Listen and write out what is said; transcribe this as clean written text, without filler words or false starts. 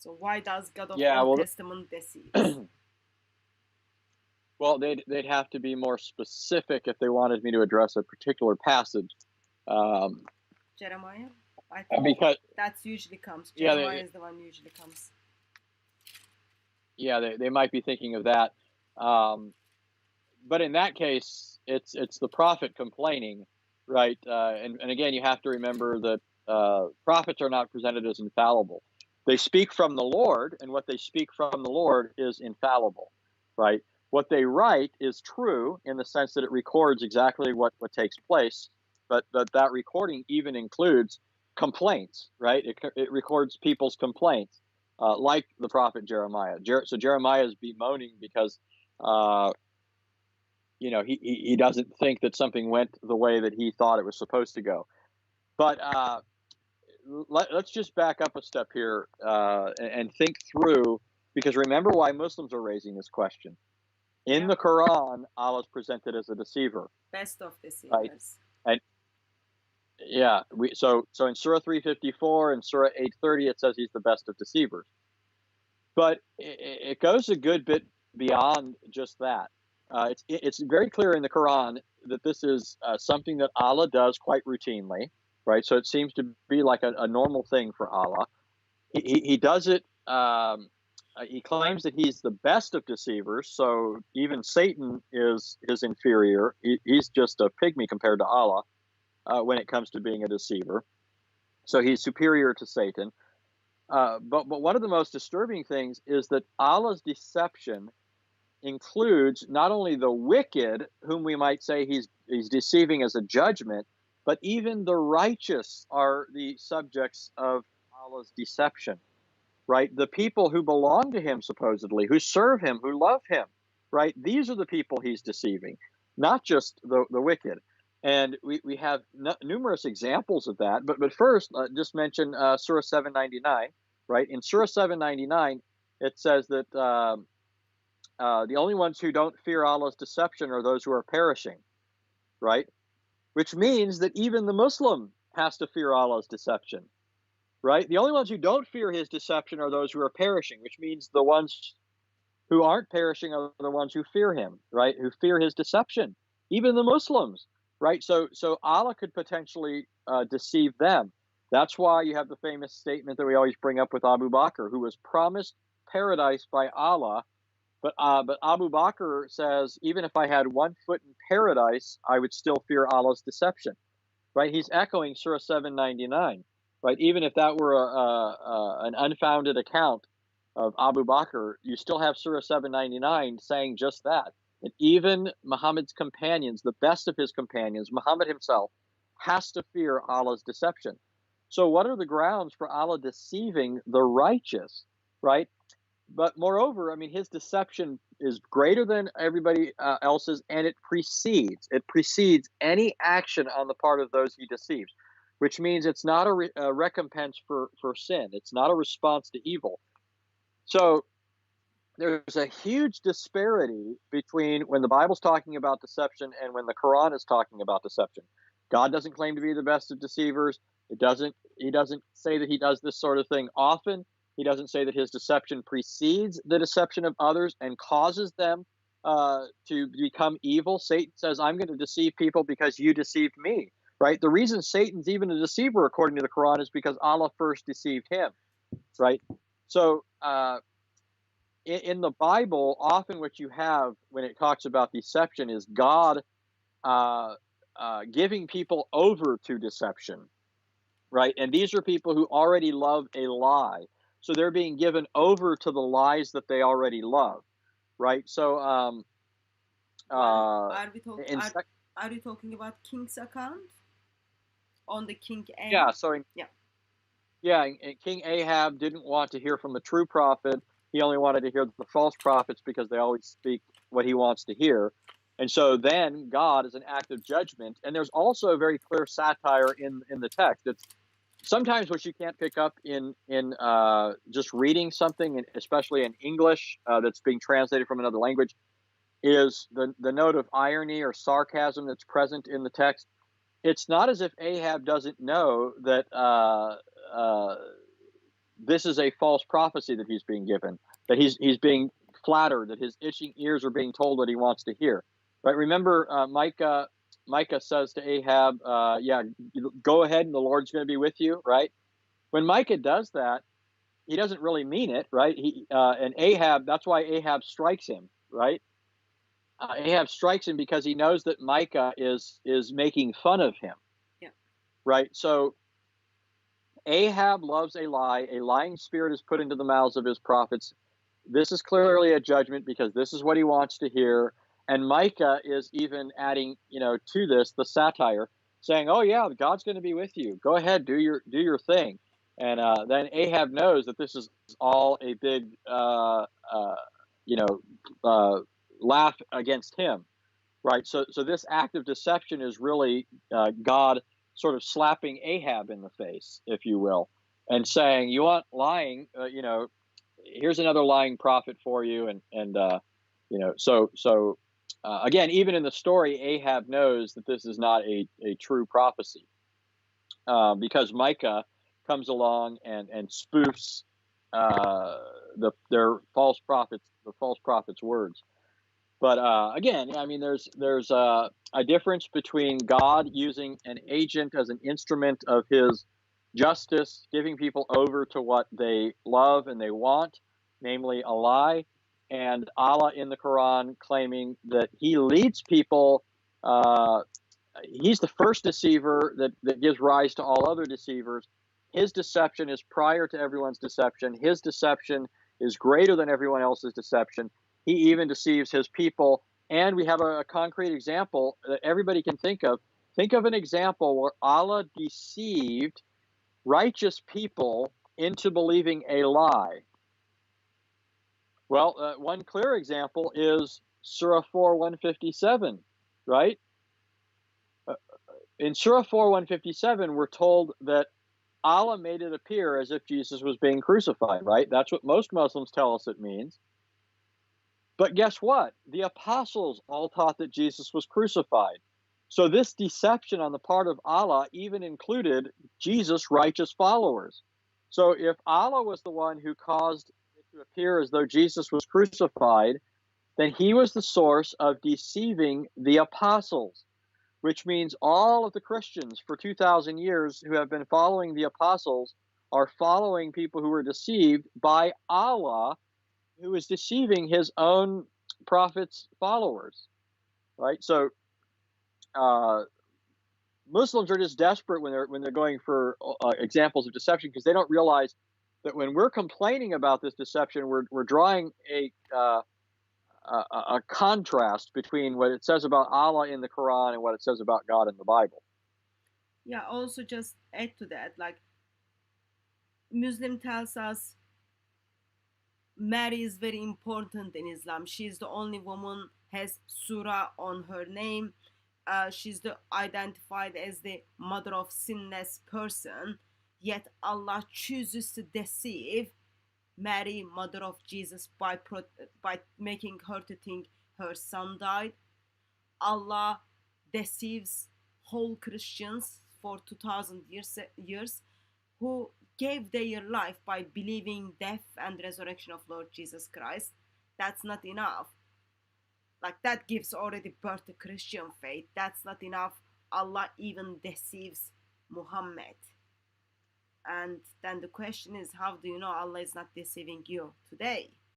So why does God of Yeah, Old well, Testament deceives? well, they'd have to be more specific if they wanted me to address a particular passage, um, Jeremiah? I think because that's usually comes. yeah, Jeremiah is the one usually comes. they might be thinking of that. But in that case, it's the prophet complaining, right? And again, you have to remember that prophets are not presented as infallible. They speak from the Lord, and what they speak from the Lord is infallible, right? What they write is true in the sense that it records exactly what takes place, but that recording even includes complaints, right? It records people's complaints, like the prophet Jeremiah. So Jeremiah is bemoaning because uh, he doesn't think that something went the way that he thought it was supposed to go. But let's just back up a step here and think through, because remember why Muslims are raising this question. In the Quran, Allah is presented as a deceiver. Best of Right? deceivers. And yeah, so in Surah 354 and Surah 830, it says he's the best of deceivers. But it goes a good bit beyond just that. It's very clear in the Quran that this is something that Allah does quite routinely, right? So it seems to be like a normal thing for Allah. He does it. He claims that he's the best of deceivers, so even Satan is inferior. He's just a pygmy compared to Allah when it comes to being a deceiver. So he's superior to Satan. But one of the most disturbing things is that Allah's deception includes not only the wicked, whom we might say he's deceiving as a judgment, but even the righteous are the subjects of Allah's deception, right? The people who belong to him, supposedly, who serve him, who love him, right? These are the people he's deceiving, not just the wicked. And we have numerous examples of that. But first, just mention Surah 799, right? In Surah 799, it says that the only ones who don't fear Allah's deception are those who are perishing, right? Which means that even the Muslim has to fear Allah's deception, right? The only ones who don't fear his deception are those who are perishing, which means the ones who aren't perishing are the ones who fear him, right? Who fear his deception, even the Muslims, right? So Allah could potentially deceive them. That's why you have the famous statement that we always bring up with Abu Bakr, who was promised paradise by Allah. But Abu Bakr says, even if I had 1 foot in paradise, I would still fear Allah's deception, right? He's echoing Surah 799, right? Even if that were an unfounded account of Abu Bakr, you still have Surah 799 saying just that. And even Muhammad's companions, the best of his companions, Muhammad himself, has to fear Allah's deception. So what are the grounds for Allah deceiving the righteous, right? But moreover, I mean, his deception is greater than everybody else's, and it precedes any action on the part of those he deceives, which means it's not a recompense for sin. It's not a response to evil. So there's a huge disparity between when the Bible's talking about deception and when the Quran is talking about deception. God doesn't claim to be the best of deceivers. He doesn't say that he does this sort of thing often. He doesn't say that his deception precedes the deception of others and causes them to become evil. Satan says, I'm going to deceive people because you deceived me, right? The reason Satan's even a deceiver, according to the Quran, is because Allah first deceived him, right? So in the Bible, often what you have when it talks about deception is God giving people over to deception, right? And these are people who already love a lie. So they're being given over to the lies that they already love, right? So are we talking about King's account on the King A? Yeah. So and King Ahab didn't want to hear from the true prophet. He only wanted to hear the false prophets because they always speak what he wants to hear. And so then God is an act of judgment. And there's also a very clear satire in the text. It's sometimes what you can't pick up in just reading something, and especially in English that's being translated from another language, is the note of irony or sarcasm that's present in the text. It's not as if Ahab doesn't know that this is a false prophecy that he's being given, that he's being flattered, that his itching ears are being told what he wants to hear. Right? Remember, Micah says to Ahab, "Yeah, go ahead, and the Lord's going to be with you." Right? When Micah does that, he doesn't really mean it, right? And Ahab. That's why Ahab strikes him, right? Ahab strikes him because he knows that Micah is making fun of him, Yeah. right? So Ahab loves a lie. A lying spirit is put into the mouths of his prophets. This is clearly a judgment because this is what he wants to hear. And Micah is even adding, to this the satire, saying, "Oh yeah, God's going to be with you. Go ahead, do your thing." And then Ahab knows that this is all a big, you know, laugh against him, right? So this act of deception is really God sort of slapping Ahab in the face, if you will, and saying, "You want lying? Here's another lying prophet for you." So again, even in the story, Ahab knows that this is not a true prophecy because Micah comes along and spoofs their the false prophet's words. But again, I mean, there's a difference between God using an agent as an instrument of His justice, giving people over to what they love and they want, namely a lie, and Allah in the Quran claiming that He leads people. He's the first deceiver that gives rise to all other deceivers. His deception is prior to everyone's deception. His deception is greater than everyone else's deception. He even deceives his people. And we have a concrete example that everybody can think of. Think of an example where Allah deceived righteous people into believing a lie. Well, one clear example is Surah 4, 157, right? In Surah 4, 157, we're told that Allah made it appear as if Jesus was being crucified, right? That's what most Muslims tell us it means. But guess what? The apostles all taught that Jesus was crucified. So this deception on the part of Allah even included Jesus' righteous followers. So if Allah was the one who caused it to appear as though Jesus was crucified, then he was the source of deceiving the apostles, which means all of the Christians for 2,000 years who have been following the apostles are following people who were deceived by Allah, who is deceiving his own prophets' followers, right? So Muslims are just desperate when they're going for examples of deception because they don't realize that when we're complaining about this deception, we're drawing a contrast between what it says about Allah in the Quran and what it says about God in the Bible. Yeah, also just add to that, like Muslim tells us Mary is very important in Islam. She's the only woman has surah on her name. She's identified as the mother of sinless person. Yet Allah chooses to deceive Mary, mother of Jesus, by making her to think her son died. Allah deceives whole Christians for 2,000 years who gave their life by believing death and resurrection of Lord Jesus Christ. That's not enough. Like that gives already birth to Christian faith. That's not enough. Allah even deceives Muhammad. And then the question is, how do you know Allah is not deceiving you today?